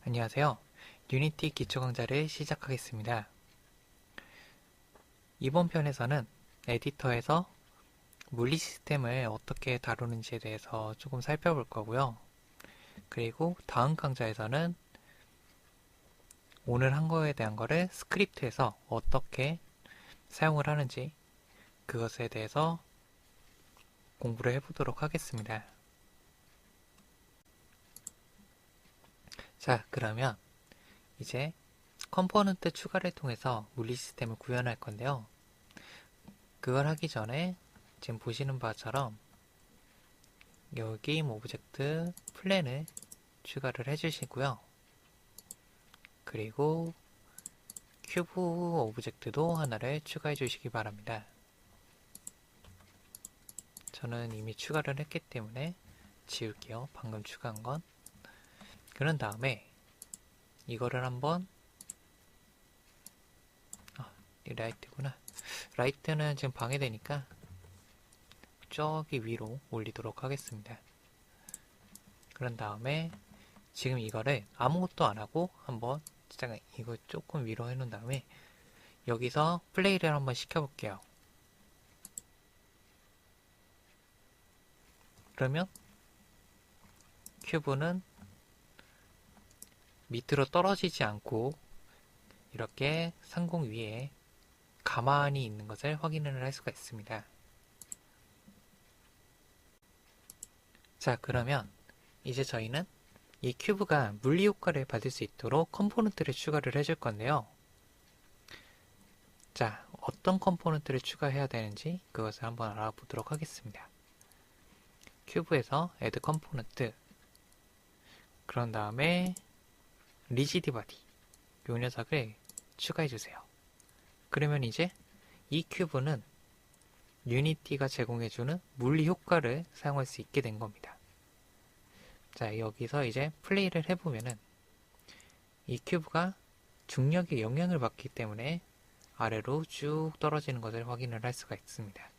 안녕하세요. 유니티 기초 강좌를 시작하겠습니다. 이번 편에서는 에디터에서 물리 시스템을 어떻게 다루는지에 대해서 조금 살펴볼 거고요. 그리고 다음 강좌에서는 오늘 한 거에 대한 거를 스크립트에서 어떻게 사용을 하는지 그것에 대해서 공부를 해보도록 하겠습니다. 자, 그러면 이제 컴포넌트 추가를 통해서 물리 시스템을 구현할 건데요. 그걸 하기 전에 지금 보시는 바처럼 여기 오브젝트 플랜을 추가를 해주시고요. 그리고 큐브 오브젝트도 하나를 추가해 주시기 바랍니다. 저는 이미 추가를 했기 때문에 지울게요. 방금 추가한 건. 그런 다음에 이거를 한번 이 라이트구나. 라이트는 지금 방해되니까 저기 위로 올리도록 하겠습니다. 그런 다음에 지금 이거를 아무것도 안 하고 한번 잠깐 이거 조금 위로 해놓은 다음에 여기서 플레이를 한번 시켜볼게요. 그러면 큐브는 밑으로 떨어지지 않고 이렇게 상공 위에 가만히 있는 것을 확인을 할 수가 있습니다. 자, 그러면 이제 저희는 이 큐브가 물리 효과를 받을 수 있도록 컴포넌트를 추가를 해줄 건데요. 자, 어떤 컴포넌트를 추가해야 되는지 그것을 한번 알아보도록 하겠습니다. 큐브에서 add 컴포넌트, 그런 다음에 rigid body, 요 녀석을 추가해주세요. 그러면 이제 이 큐브는 유니티가 제공해주는 물리 효과를 사용할 수 있게 된 겁니다. 자, 여기서 이제 플레이를 해보면은 이 큐브가 중력의 영향을 받기 때문에 아래로 쭉 떨어지는 것을 확인을 할 수가 있습니다.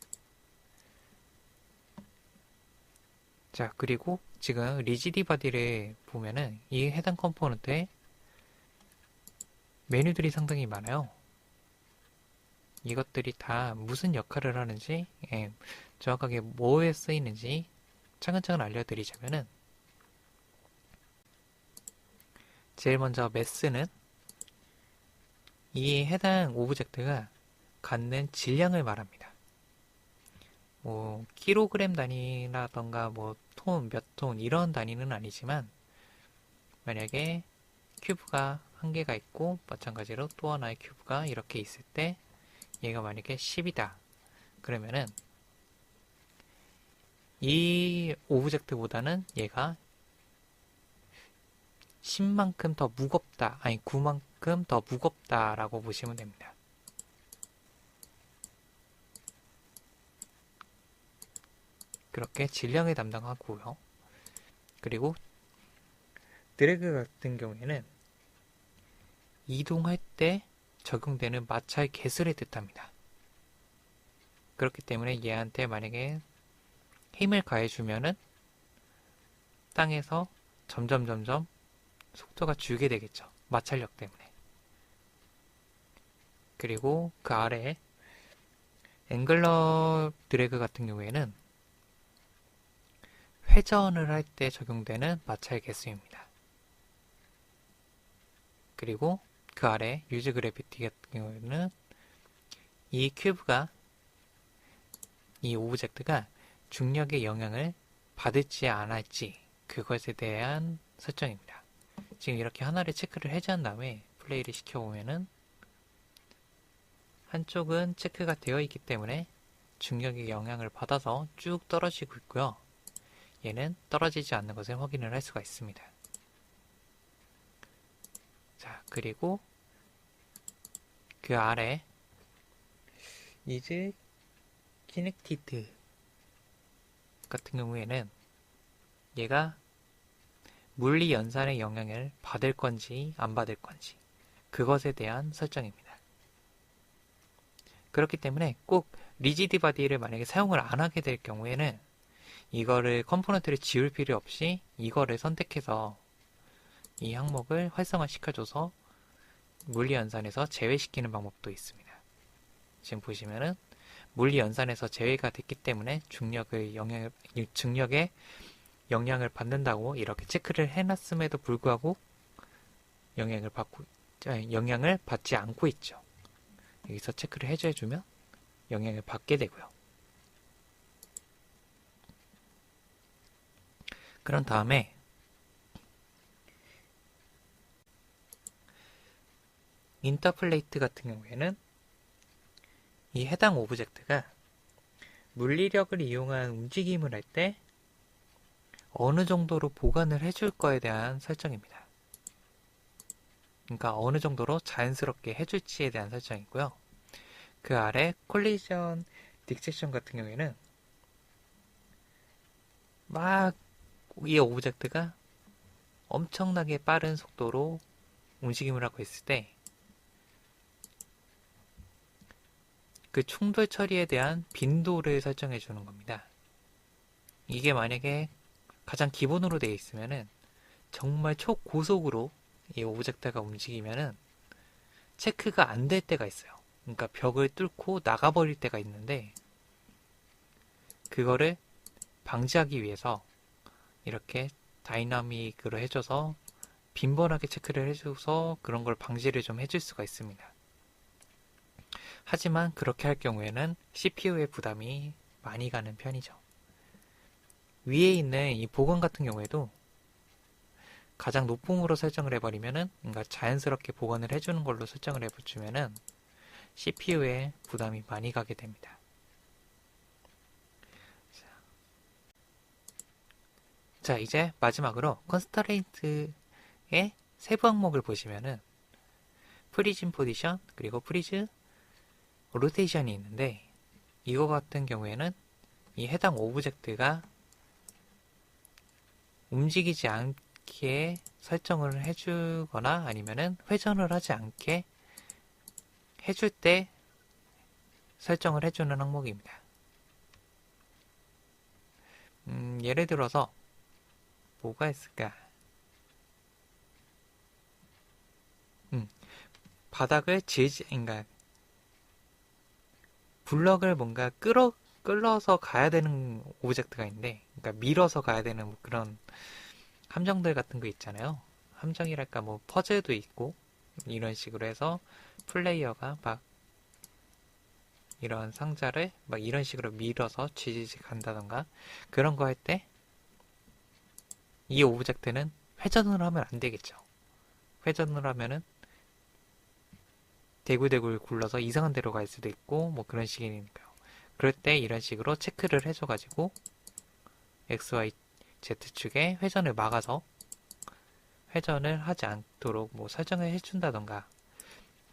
자, 그리고 지금 리지디 바디를 보면은 이 해당 컴포넌트에 메뉴들이 상당히 많아요. 이것들이 다 무슨 역할을 하는지, 정확하게 뭐에 쓰이는지 차근차근 알려드리자면은, 제일 먼저 매스는 이 해당 오브젝트가 갖는 질량을 말합니다. 뭐 킬로그램 단위라던가 뭐 톤, 몇 톤 이런 단위는 아니지만 만약에 큐브가 한 개가 있고 마찬가지로 또 하나의 큐브가 이렇게 있을 때 얘가 만약에 10이다. 그러면은 이 오브젝트보다는 얘가 10만큼 더 무겁다. 아니 9만큼 더 무겁다라고 보시면 됩니다. 그렇게 질량을 담당하고요. 그리고 드래그 같은 경우에는 이동할 때 적용되는 마찰 개수를 뜻합니다. 그렇기 때문에 얘한테 만약에 힘을 가해주면은 땅에서 점점 속도가 줄게 되겠죠. 마찰력 때문에. 그리고 그 아래 앵글러 드래그 같은 경우에는 회전을 할 때 적용되는 마찰 개수입니다. 그리고 그 아래 유즈 그래비티 같은 경우에는 이 큐브가 이 오브젝트가 중력의 영향을 받을지 안 할지 그것에 대한 설정입니다. 지금 이렇게 하나를 체크를 해제한 다음에 플레이를 시켜보면은 한쪽은 체크가 되어 있기 때문에 중력의 영향을 받아서 쭉 떨어지고 있고요. 얘는 떨어지지 않는 것을 확인을 할 수가 있습니다. 자, 그리고 그 아래 이제 키넥티드 같은 경우에는 얘가 물리 연산의 영향을 받을 건지 안 받을 건지 그것에 대한 설정입니다. 그렇기 때문에 꼭 리지드 바디를 만약에 사용을 안 하게 될 경우에는 이거를 컴포넌트를 지울 필요 없이 이거를 선택해서 이 항목을 활성화시켜줘서 물리연산에서 제외시키는 방법도 있습니다. 지금 보시면은 물리연산에서 제외가 됐기 때문에 중력에 영향을 받는다고 이렇게 체크를 해놨음에도 불구하고 영향을 받지 않고 있죠. 여기서 체크를 해줘주면 영향을 받게 되고요. 그런 다음에 인터플레이트 같은 경우에는 이 해당 오브젝트가 물리력을 이용한 움직임을 할 때 어느 정도로 보관을 해줄 거에 대한 설정입니다. 그러니까 어느 정도로 자연스럽게 해줄지에 대한 설정이고요. 그 아래 콜리전 딕섹션 같은 경우에는 막 이 오브젝트가 엄청나게 빠른 속도로 움직임을 하고 있을 때 그 충돌 처리에 대한 빈도를 설정해 주는 겁니다. 이게 만약에 가장 기본으로 되어 있으면은 정말 초고속으로 이 오브젝트가 움직이면은 체크가 안 될 때가 있어요. 그러니까 벽을 뚫고 나가버릴 때가 있는데 그거를 방지하기 위해서 이렇게 다이나믹으로 해줘서 빈번하게 체크를 해줘서 그런 걸 방지를 좀 해줄 수가 있습니다. 하지만 그렇게 할 경우에는 CPU의 부담이 많이 가는 편이죠. 위에 있는 이 보관 같은 경우에도 가장 높음으로 설정을 해버리면은, 그러니까 자연스럽게 보관을 해주는 걸로 설정을 해주면은 CPU에 부담이 많이 가게 됩니다. 자, 이제 마지막으로 컨스트레인트의 세부 항목을 보시면은 프리즘 포지션 그리고 프리즈 로테이션이 있는데, 이거 같은 경우에는 이 해당 오브젝트가 움직이지 않게 설정을 해주거나 아니면은 회전을 하지 않게 해줄 때 설정을 해주는 항목입니다. 예를 들어서 뭐가 있을까? 바닥을 그러니까 블럭을 뭔가 끌어서 가야 되는 오브젝트가 있는데, 그러니까 밀어서 가야 되는 뭐 그런 함정들 같은 거 있잖아요. 함정이랄까 뭐 퍼즐도 있고 이런 식으로 해서 플레이어가 막 이런 상자를 막 이런 식으로 밀어서 지지직 간다던가 그런 거 할 때 이 오브젝트는 회전을 하면 안 되겠죠. 회전을 하면은 대굴대굴 굴러서 이상한 데로 갈 수도 있고 뭐 그런 식이니까요. 그럴 때 이런 식으로 체크를 해줘가지고 XY Z축에 회전을 막아서 회전을 하지 않도록 뭐 설정을 해준다던가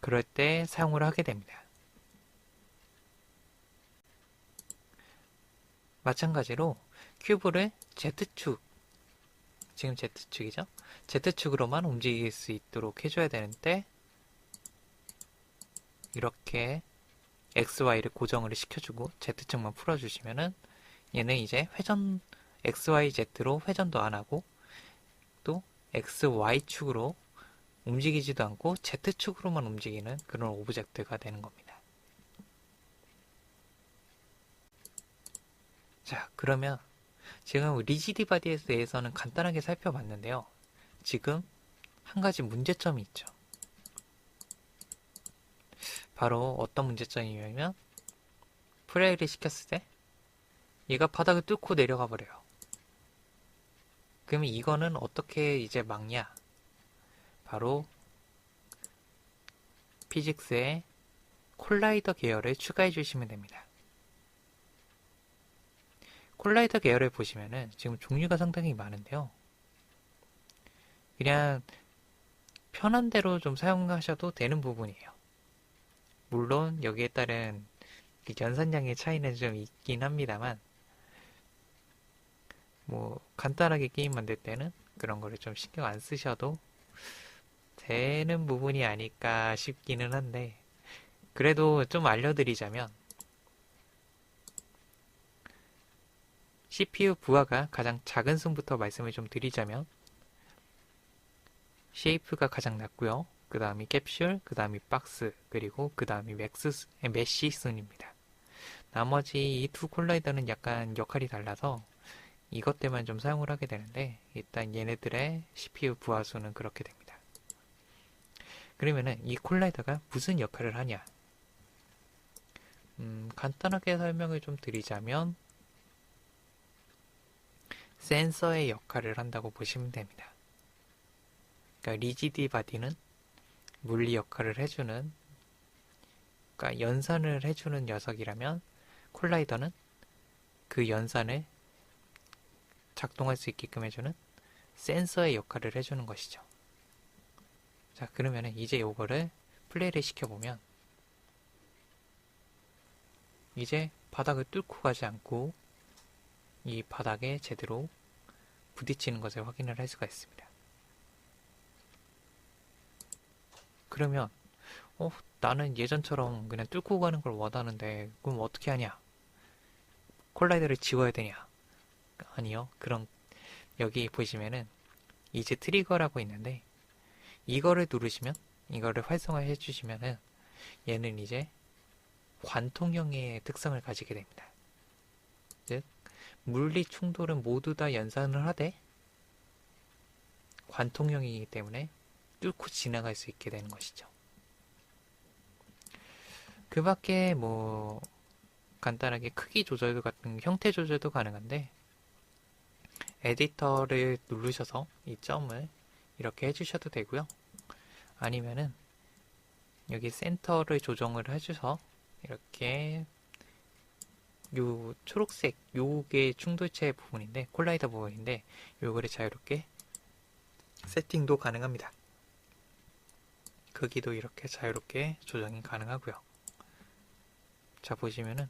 그럴 때 사용을 하게 됩니다. 마찬가지로 큐브를 Z축, 지금 Z축이죠? Z축으로만 움직일 수 있도록 해줘야 되는데 이렇게 XY를 고정을 시켜주고 Z축만 풀어주시면은 얘는 이제 회전 XYZ로 회전도 안하고 또 XY축으로 움직이지도 않고 Z축으로만 움직이는 그런 오브젝트가 되는 겁니다. 자, 그러면 지금 리지디 바디에 대해서는 간단하게 살펴봤는데요. 지금 한 가지 문제점이 있죠. 바로 어떤 문제점이냐면 프레이를 시켰을 때 얘가 바닥을 뚫고 내려가 버려요. 그러면 이거는 어떻게 이제 막냐? 바로 피직스의 콜라이더 계열을 추가해 주시면 됩니다. 콜라이더 계열을 보시면은 지금 종류가 상당히 많은데요. 그냥 편한 대로 좀 사용하셔도 되는 부분이에요. 물론 여기에 따른 연산량의 차이는 좀 있긴 합니다만 뭐 간단하게 게임 만들 때는 그런 거를 좀 신경 안 쓰셔도 되는 부분이 아닐까 싶기는 한데, 그래도 좀 알려드리자면 CPU 부하가 가장 작은 순부터 말씀을 좀 드리자면 쉐이프가 가장 낮고요. 그 다음이 캡슐, 그 다음이 박스, 그리고 그 다음이 메쉬 순입니다. 나머지 이 두 콜라이더는 약간 역할이 달라서 이것 때문에 좀 사용을 하게 되는데, 일단 얘네들의 CPU 부하수는 그렇게 됩니다. 그러면은 이 콜라이더가 무슨 역할을 하냐? 간단하게 설명을 좀 드리자면 센서의 역할을 한다고 보시면 됩니다. 그러니까 리지디 바디는 물리 역할을 해주는, 그러니까 연산을 해주는 녀석이라면 콜라이더는 그 연산을 작동할 수 있게끔 해주는 센서의 역할을 해주는 것이죠. 자, 그러면은 이제 요거를 플레이를 시켜보면 이제 바닥을 뚫고 가지 않고 이 바닥에 제대로 부딪히는 것을 확인을 할 수가 있습니다. 그러면 나는 예전처럼 그냥 뚫고 가는 걸 원하는데 그럼 어떻게 하냐? 콜라이더를 지워야 되냐? 아니요. 그럼 여기 보시면은 이제 트리거라고 있는데 이거를 누르시면, 이거를 활성화해 주시면은 얘는 이제 관통형의 특성을 가지게 됩니다. 즉 물리 충돌은 모두 다 연산을 하되 관통형이기 때문에 뚫고 지나갈 수 있게 되는 것이죠. 그 밖에 뭐 간단하게 크기 조절도 같은 형태 조절도 가능한데, 에디터를 누르셔서 이 점을 이렇게 해주셔도 되고요. 아니면은 여기 센터를 조정을 해줘서 이렇게 요 초록색 요게 충돌체 부분인데, 콜라이더 부분인데 요거를 자유롭게 세팅도 가능합니다. 크기도 이렇게 자유롭게 조정이 가능하고요. 자, 보시면은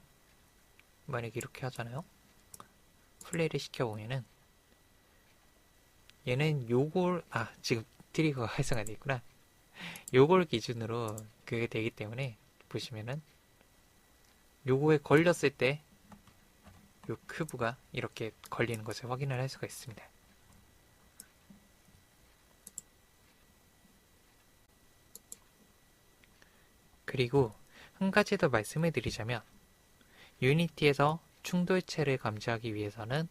만약에 이렇게 하잖아요. 플레이를 시켜보면은 얘는 요걸, 지금 트리거가 활성화되어 있구나. 요걸 기준으로 그게 되기 때문에 보시면은 요거에 걸렸을 때 요 큐브가 이렇게 걸리는 것을 확인을 할 수가 있습니다. 그리고 한 가지 더 말씀을 드리자면, 유니티에서 충돌체를 감지하기 위해서는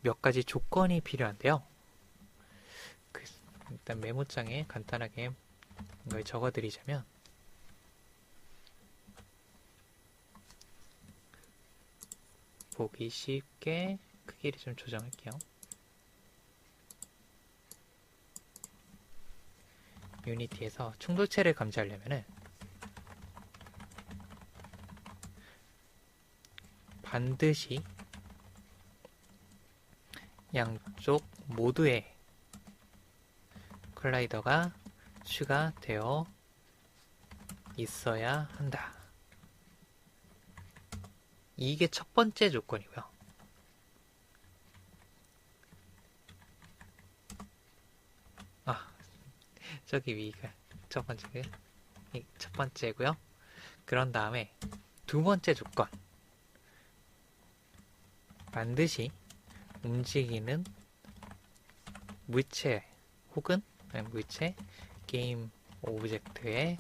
몇 가지 조건이 필요한데요. 일단 메모장에 간단하게 이걸 적어드리자면, 보기 쉽게 크기를 좀 조정할게요. 유니티에서 충돌체를 감지하려면 반드시 양쪽 모두에 콜라이더가 추가되어 있어야 한다. 이게 첫 번째 조건이고요. 저기 위가 첫 번째고요. 그런 다음에 두 번째 조건, 반드시 움직이는 물체 혹은 물체 게임 오브젝트의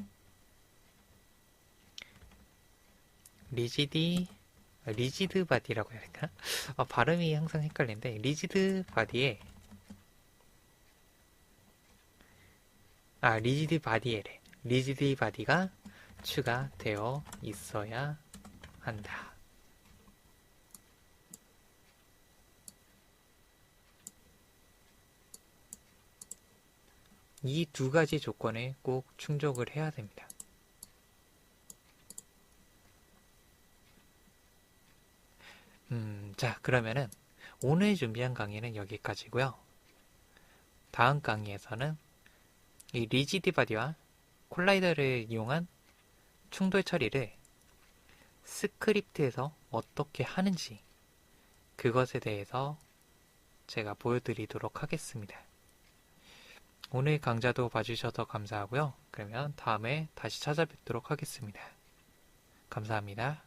리지드 바디라고 해야 될까? 발음이 항상 헷갈리는데, 리지드 바디가 추가되어 있어야 한다. 이 두 가지 조건에 꼭 충족을 해야 됩니다. 자, 그러면은 오늘 준비한 강의는 여기까지고요. 다음 강의에서는 이 리지드 바디와 콜라이더를 이용한 충돌 처리를 스크립트에서 어떻게 하는지, 그것에 대해서 제가 보여드리도록 하겠습니다. 오늘 강좌도 봐주셔서 감사하고요. 그러면 다음에 다시 찾아뵙도록 하겠습니다. 감사합니다.